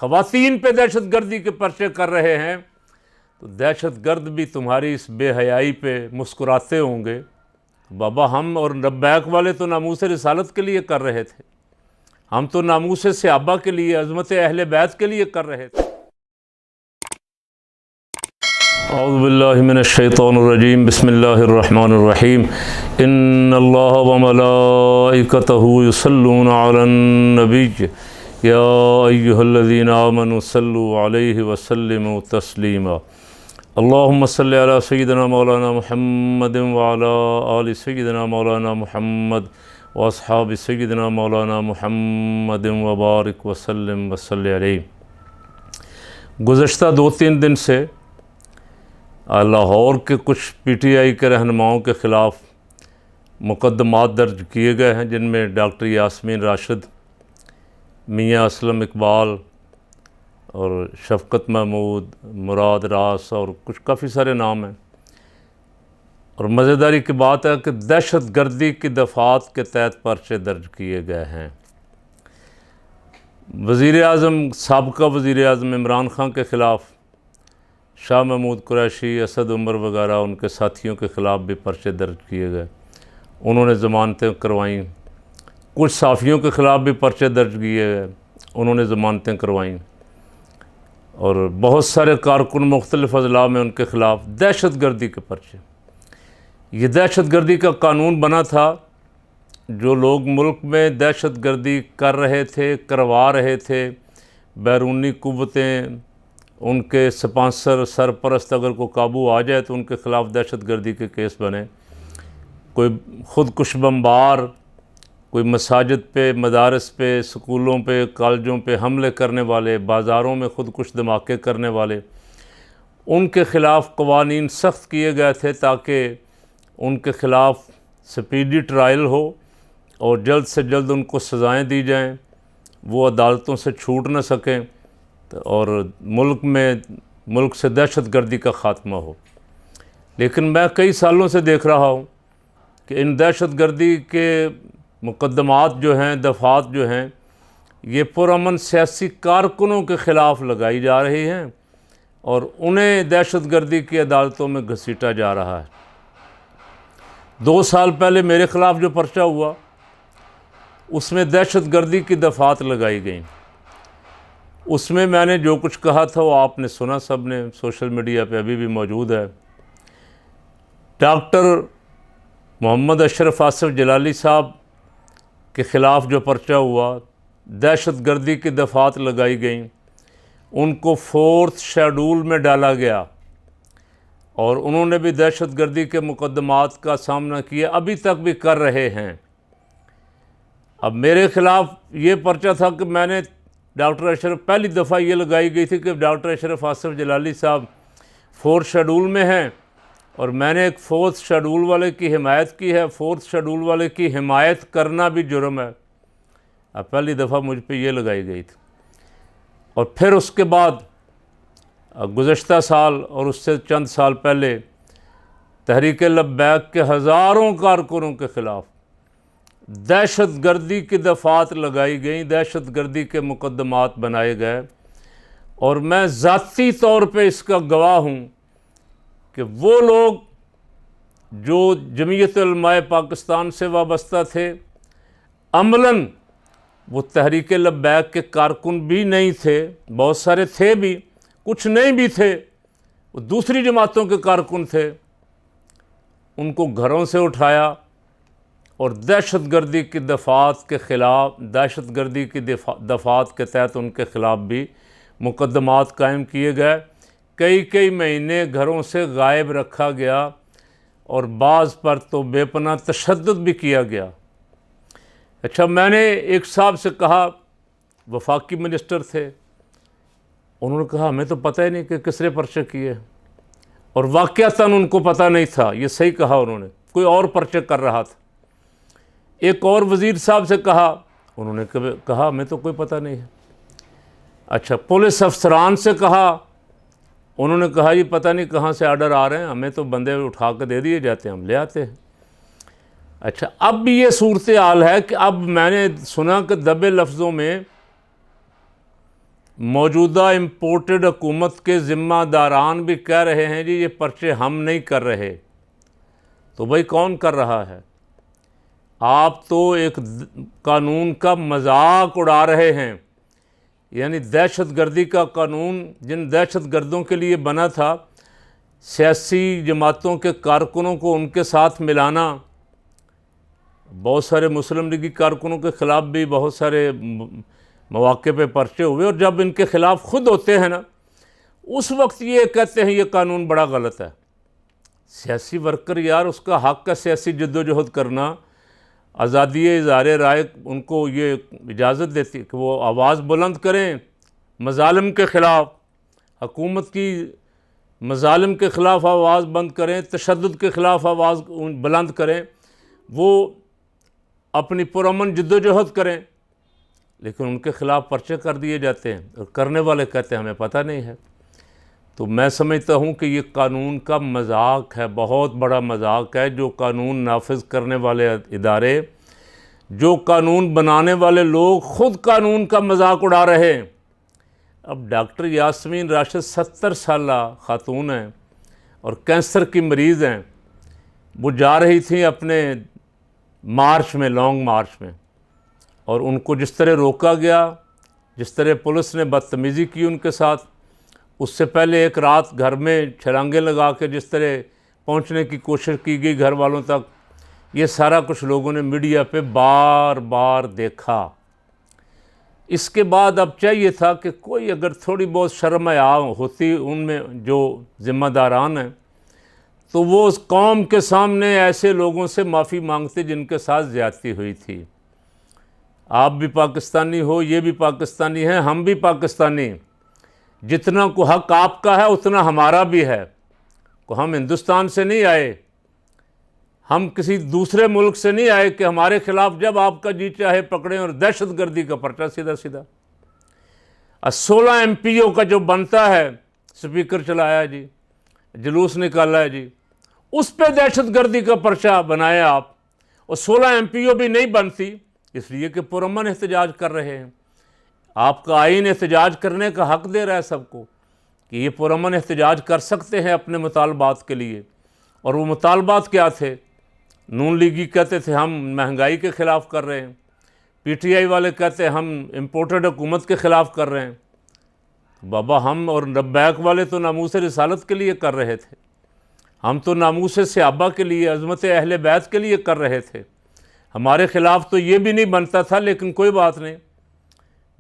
خواتین پہ دہشت گردی کے پرچے کر رہے ہیں، تو دہشت گرد بھی تمہاری اس بے حیائی پہ مسکراتے ہوں گے، بابا ہم اور لبیک والے تو ناموس رسالت کے لیے کر رہے تھے، ہم تو ناموس صحابہ کے لیے، عظمت اہل بیت کے لیے کر رہے تھے۔ اعوذ باللہ من الشیطان الرجیم، بسم اللہ الرحمن الرحیم۔ ان اللہ وملائکتہ یصلون علی النبی یا ایہا الذین آمنوا صلوا علیہ وسلموا تسلیما۔ اللہم صلی علی سیدنا مولانا محمد وعلی آل سیدنا مولانا محمد واصحاب سیدنا مولانا محمد وبارک وسلم وصلی علیہ۔ گزشتہ 2-3 دن سے لاہور کے کچھ پی ٹی آئی کے رہنماؤں کے خلاف مقدمات درج کیے گئے ہیں، جن میں ڈاکٹر یاسمین راشد، میاں اسلم اقبال اور شفقت محمود، مراد راس اور کچھ کافی سارے نام ہیں۔ اور مزیداری کی بات ہے کہ دہشت گردی کی دفعات کے تحت پرچے درج کیے گئے ہیں۔ وزیر اعظم، سابقہ وزیر اعظم عمران خان کے خلاف شاہ محمود قریشی، اسد عمر وغیرہ ان کے ساتھیوں کے خلاف بھی پرچے درج کیے گئے، انہوں نے ضمانتیں کروائیں۔ کچھ صحافیوں کے خلاف بھی پرچے درج کیے گئے، انہوں نے ضمانتیں کروائیں، اور بہت سارے کارکن مختلف اضلاع میں ان کے خلاف دہشت گردی کے پرچے۔ یہ دہشت گردی کا قانون بنا تھا، جو لوگ ملک میں دہشت گردی کر رہے تھے، کروا رہے تھے، بیرونی قوتیں، ان کے سپانسر، سرپرست اگر کو قابو آ جائے تو ان کے خلاف دہشت گردی کے کیس بنے۔ کوئی خودکش بمبار، کوئی مساجد پہ، مدارس پہ، سکولوں پہ، کالجوں پہ حملے کرنے والے، بازاروں میں خودکش دھماکے کرنے والے، ان کے خلاف قوانین سخت کیے گئے تھے تاکہ ان کے خلاف سپیڈی ٹرائل ہو اور جلد سے جلد ان کو سزائیں دی جائیں، وہ عدالتوں سے چھوٹ نہ سکیں، اور ملک سے دہشت گردی کا خاتمہ ہو۔ لیکن میں کئی سالوں سے دیکھ رہا ہوں کہ ان دہشت گردی کے مقدمات جو ہیں، دفعات جو ہیں، یہ پرامن سیاسی کارکنوں کے خلاف لگائی جا رہی ہیں اور انہیں دہشت گردی کی عدالتوں میں گھسیٹا جا رہا ہے۔ 2 سال پہلے میرے خلاف جو پرچہ ہوا، اس میں دہشت گردی کی دفعات لگائی گئیں۔ اس میں نے جو کچھ کہا تھا وہ آپ نے سنا، سب نے، سوشل میڈیا پہ ابھی بھی موجود ہے۔ ڈاکٹر محمد اشرف آصف جلالی صاحب کے خلاف جو پرچہ ہوا، دہشت گردی کی دفعات لگائی گئیں، ان کو 4th شیڈول میں ڈالا گیا اور انہوں نے بھی دہشت گردی کے مقدمات کا سامنا کیا، ابھی تک بھی کر رہے ہیں۔ اب میرے خلاف یہ پرچہ تھا کہ میں نے ڈاکٹر اشرف، پہلی دفعہ یہ لگائی گئی تھی کہ ڈاکٹر اشرف آصف جلالی صاحب 4th شیڈول میں ہیں، اور میں نے ایک 4th شیڈول والے کی حمایت کی ہے۔ 4th شیڈول والے کی حمایت کرنا بھی جرم ہے۔ اب پہلی دفعہ مجھ پہ یہ لگائی گئی تھی، اور پھر اس کے بعد گزشتہ سال اور اس سے چند سال پہلے تحریک لبیک کے ہزاروں کارکنوں کے خلاف دہشت گردی کی دفعات لگائی گئیں، دہشت گردی کے مقدمات بنائے گئے، اور میں ذاتی طور پہ اس کا گواہ ہوں کہ وہ لوگ جو جمعیت علماء پاکستان سے وابستہ تھے، عملاً وہ تحریک لبیک کے کارکن بھی نہیں تھے، بہت سارے تھے بھی، کچھ نہیں بھی تھے، وہ دوسری جماعتوں کے کارکن تھے، ان کو گھروں سے اٹھایا اور دہشت گردی کی دفعات کے خلاف، دہشت گردی کی دفعات کے تحت ان کے خلاف بھی مقدمات قائم کیے گئے۔ کئی مہینے گھروں سے غائب رکھا گیا، اور بعض پر تو بے پناہ تشدد بھی کیا گیا۔ اچھا، میں نے ایک صاحب سے کہا، وفاقی منسٹر تھے، انہوں نے کہا ہمیں تو پتہ ہی نہیں کہ کس نے پرچے کیے، اور واقعتاً ان کو پتہ نہیں تھا، یہ صحیح کہا انہوں نے، کوئی اور پرچے کر رہا تھا۔ ایک اور وزیر صاحب سے کہا، انہوں نے کہا ہمیں تو کوئی پتہ نہیں ہے۔ اچھا، پولیس افسران سے کہا، انہوں نے کہا یہ پتہ نہیں کہاں سے آرڈر آ رہے ہیں، ہمیں تو بندے اٹھا کے دے دیے جاتے ہیں، ہم لے آتے ہیں۔ اچھا، اب بھی یہ صورتحال ہے کہ اب میں نے سنا کہ دبے لفظوں میں موجودہ امپورٹڈ حکومت کے ذمہ داران بھی کہہ رہے ہیں جی یہ پرچے ہم نہیں کر رہے، تو بھائی کون کر رہا ہے؟ آپ تو ایک قانون کا مذاق اڑا رہے ہیں، یعنی دہشت گردی کا قانون جن دہشت گردوں کے لیے بنا تھا، سیاسی جماعتوں کے کارکنوں کو ان کے ساتھ ملانا، بہت سارے مسلم لیگی کارکنوں کے خلاف بھی بہت سارے مواقع پہ پرچے ہوئے، اور جب ان کے خلاف خود ہوتے ہیں نا اس وقت یہ کہتے ہیں یہ قانون بڑا غلط ہے۔ سیاسی ورکر یار اس کا حق ہے سیاسی جد و جہد کرنا، آزادی اظہار رائے ان کو یہ اجازت دیتی ہے کہ وہ آواز بلند کریں مظالم کے خلاف، حکومت کی مظالم کے خلاف آواز بند کریں، تشدد کے خلاف آواز بلند کریں، وہ اپنی پرامن جد و جہد کریں، لیکن ان کے خلاف پرچے کر دیے جاتے ہیں اور کرنے والے کہتے ہیں ہمیں پتہ نہیں ہے۔ تو میں سمجھتا ہوں کہ یہ قانون کا مذاق ہے، بہت بڑا مذاق ہے، جو قانون نافذ کرنے والے ادارے، جو قانون بنانے والے لوگ خود قانون کا مذاق اڑا رہے ہیں۔ اب ڈاکٹر یاسمین راشد 70 سالہ خاتون ہیں اور کینسر کی مریض ہیں، وہ جا رہی تھیں اپنے مارچ میں، لانگ مارچ میں، اور ان کو جس طرح روکا گیا، جس طرح پولیس نے بدتمیزی کی ان کے ساتھ، اس سے پہلے ایک رات گھر میں چھلانگیں لگا کے جس طرح پہنچنے کی کوشش کی گئی گھر والوں تک، یہ سارا کچھ لوگوں نے میڈیا پہ بار بار دیکھا۔ اس کے بعد اب چاہیے تھا کہ کوئی اگر تھوڑی بہت شرم حیا ہوتی ان میں جو ذمہ داران ہیں، تو وہ اس قوم کے سامنے ایسے لوگوں سے معافی مانگتے جن کے ساتھ زیادتی ہوئی تھی۔ آپ بھی پاکستانی ہو، یہ بھی پاکستانی ہیں، ہم بھی پاکستانی، جتنا کو حق آپ کا ہے اتنا ہمارا بھی ہے۔ ہم ہندوستان سے نہیں آئے، ہم کسی دوسرے ملک سے نہیں آئے کہ ہمارے خلاف جب آپ کا جی چاہے پکڑیں اور دہشت گردی کا پرچہ سیدھا سیدھا۔ 16 ایم پی او کا جو بنتا ہے، سپیکر چلایا جی، جلوس نکالا ہے جی، اس پہ دہشت گردی کا پرچہ بنایا آپ، اور 16 ایم پی او بھی نہیں بنتی، اس لیے کہ پرامن احتجاج کر رہے ہیں۔ آپ کا آئین احتجاج کرنے کا حق دے رہا ہے سب کو کہ یہ پرامن احتجاج کر سکتے ہیں اپنے مطالبات کے لیے، اور وہ مطالبات کیا تھے؟ نون لیگی کہتے تھے ہم مہنگائی کے خلاف کر رہے ہیں، پی ٹی آئی والے کہتے ہیں ہم امپورٹڈ حکومت کے خلاف کر رہے ہیں۔ بابا ہم اور لبیک والے تو ناموس رسالت کے لیے کر رہے تھے، ہم تو ناموس صحابہ کے لیے، عظمت اہل بیت کے لیے کر رہے تھے، ہمارے خلاف تو یہ بھی نہیں بنتا تھا، لیکن کوئی بات نہیں،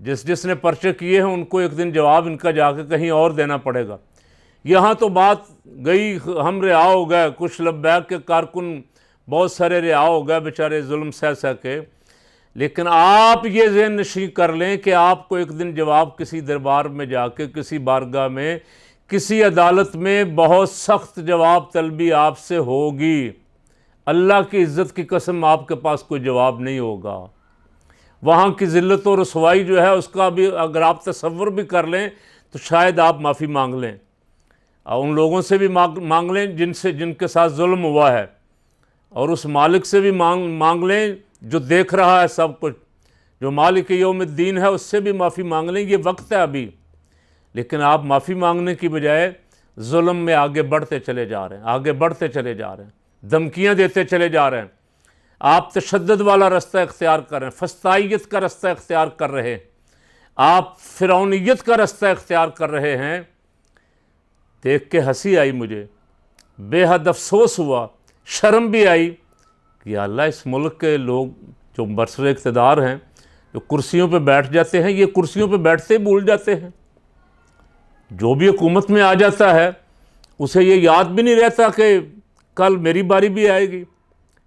جس نے پرچے کیے ہیں ان کو ایک دن جواب ان کا جا کے کہیں اور دینا پڑے گا۔ یہاں تو بات گئی، ہم رہا ہو گئے، کچھ لبیک کے کارکن بہت سارے رہا ہو گئے بیچارے ظلم سہ کے، لیکن آپ یہ ذہن نشین کر لیں کہ آپ کو ایک دن جواب کسی دربار میں جا کے، کسی بارگاہ میں، کسی عدالت میں بہت سخت جواب طلبی آپ سے ہوگی۔ اللہ کی عزت کی قسم آپ کے پاس کوئی جواب نہیں ہوگا۔ وہاں کی ذلت و رسوائی جو ہے اس کا بھی اگر آپ تصور بھی کر لیں تو شاید آپ معافی مانگ لیں، اور ان لوگوں سے بھی مانگ لیں جن کے ساتھ ظلم ہوا ہے، اور اس مالک سے بھی مانگ لیں جو دیکھ رہا ہے سب کچھ، جو مالک یوم الدین ہے، اس سے بھی معافی مانگ لیں۔ یہ وقت ہے ابھی، لیکن آپ معافی مانگنے کی بجائے ظلم میں آگے بڑھتے چلے جا رہے ہیں، آگے بڑھتے چلے جا رہے ہیں، دھمکیاں دیتے چلے جا رہے ہیں، آپ تشدد والا رستہ اختیار کر رہے ہیں، فسطائیت کا رستہ اختیار کر رہے ہیں، آپ فرعونیت کا رستہ اختیار کر رہے ہیں۔ دیکھ کے ہنسی آئی مجھے، بے حد افسوس ہوا، شرم بھی آئی کہ یا اللہ اس ملک کے لوگ جو برسر اقتدار ہیں، جو کرسیوں پہ بیٹھ جاتے ہیں، یہ کرسیوں پہ بیٹھتے ہی بھول جاتے ہیں۔ جو بھی حکومت میں آ جاتا ہے اسے یہ یاد بھی نہیں رہتا کہ کل میری باری بھی آئے گی،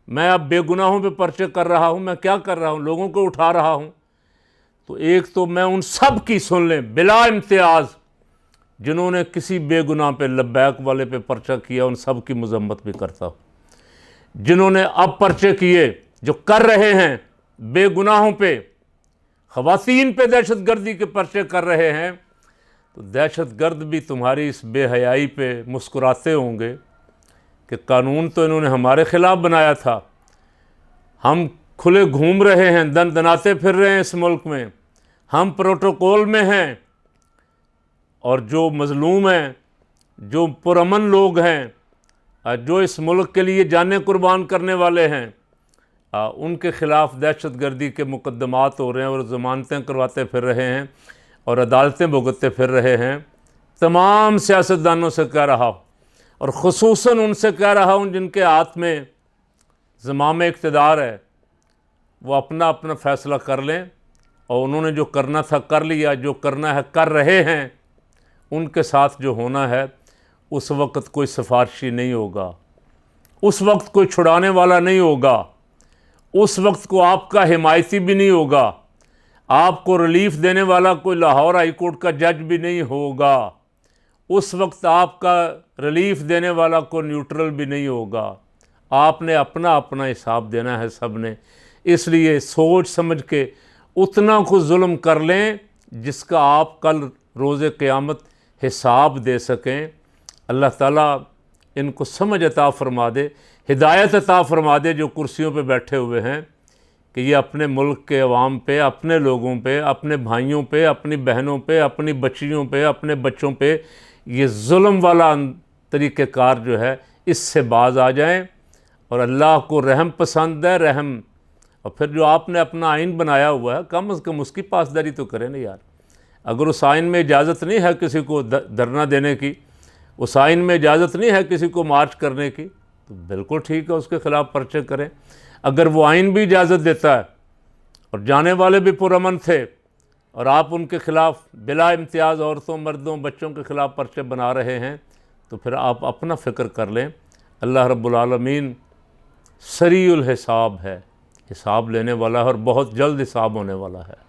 میں اب بے گناہوں پہ پرچے کر رہا ہوں، میں کیا کر رہا ہوں، لوگوں کو اٹھا رہا ہوں۔ تو ایک تو میں ان سب کی سن لیں بلا امتیاز جنہوں نے کسی بے گناہ پہ، لبیک والے پہ پرچہ کیا، ان سب کی مذمت بھی کرتا ہوں۔ جنہوں نے اب پرچے کیے، جو کر رہے ہیں بے گناہوں پہ، خواتین پہ دہشت گردی کے پرچے کر رہے ہیں، تو دہشت گرد بھی تمہاری اس بے حیائی پہ مسکراتے ہوں گے کہ قانون تو انہوں نے ہمارے خلاف بنایا تھا، ہم کھلے گھوم رہے ہیں، دن دناتے پھر رہے ہیں اس ملک میں، ہم پروٹوکول میں ہیں، اور جو مظلوم ہیں، جو پرامن لوگ ہیں، جو اس ملک کے لیے جانیں قربان کرنے والے ہیں، ان کے خلاف دہشت گردی کے مقدمات ہو رہے ہیں اور ضمانتیں کرواتے پھر رہے ہیں اور عدالتیں بھگتتے پھر رہے ہیں۔ تمام سیاستدانوں سے کہہ رہا ہوں، اور خصوصاً ان سے کہہ رہا ہوں جن کے ہاتھ میں زمام اقتدار ہے، وہ اپنا اپنا فیصلہ کر لیں، اور انہوں نے جو کرنا تھا کر لیا، جو کرنا ہے کر رہے ہیں۔ ان کے ساتھ جو ہونا ہے، اس وقت کوئی سفارشی نہیں ہوگا، اس وقت کوئی چھڑانے والا نہیں ہوگا، اس وقت کو آپ کا حمایتی بھی نہیں ہوگا، آپ کو ریلیف دینے والا کوئی لاہور ہائی کورٹ کا جج بھی نہیں ہوگا، اس وقت آپ کا ریلیف دینے والا کوئی نیوٹرل بھی نہیں ہوگا۔ آپ نے اپنا اپنا حساب دینا ہے سب نے، اس لیے سوچ سمجھ کے اتنا کو ظلم کر لیں جس کا آپ کل روز قیامت حساب دے سکیں۔ اللہ تعالیٰ ان کو سمجھ عطا فرما دے، ہدایت عطا فرما دے جو کرسیوں پہ بیٹھے ہوئے ہیں، کہ یہ اپنے ملک کے عوام پہ، اپنے لوگوں پہ، اپنے بھائیوں پہ، اپنی بہنوں پہ، اپنی بچیوں پہ، اپنے بچوں پہ یہ ظلم والا طریقہ کار جو ہے اس سے باز آ جائیں۔ اور اللہ کو رحم پسند ہے، رحم، اور پھر جو آپ نے اپنا آئین بنایا ہوا ہے کم از کم اس کی پاسداری تو کریں نا یار۔ اگر اس آئین میں اجازت نہیں ہے کسی کو دھرنا دینے کی، اس آئین میں اجازت نہیں ہے کسی کو مارچ کرنے کی، تو بالکل ٹھیک ہے، اس کے خلاف پرچے کریں۔ اگر وہ آئین بھی اجازت دیتا ہے اور جانے والے بھی پرامن تھے، اور آپ ان کے خلاف بلا امتیاز عورتوں، مردوں، بچوں کے خلاف پرچے بنا رہے ہیں، تو پھر آپ اپنا فکر کر لیں۔ اللہ رب العالمین سریع الحساب ہے، حساب لینے والا ہے، اور بہت جلد حساب ہونے والا ہے۔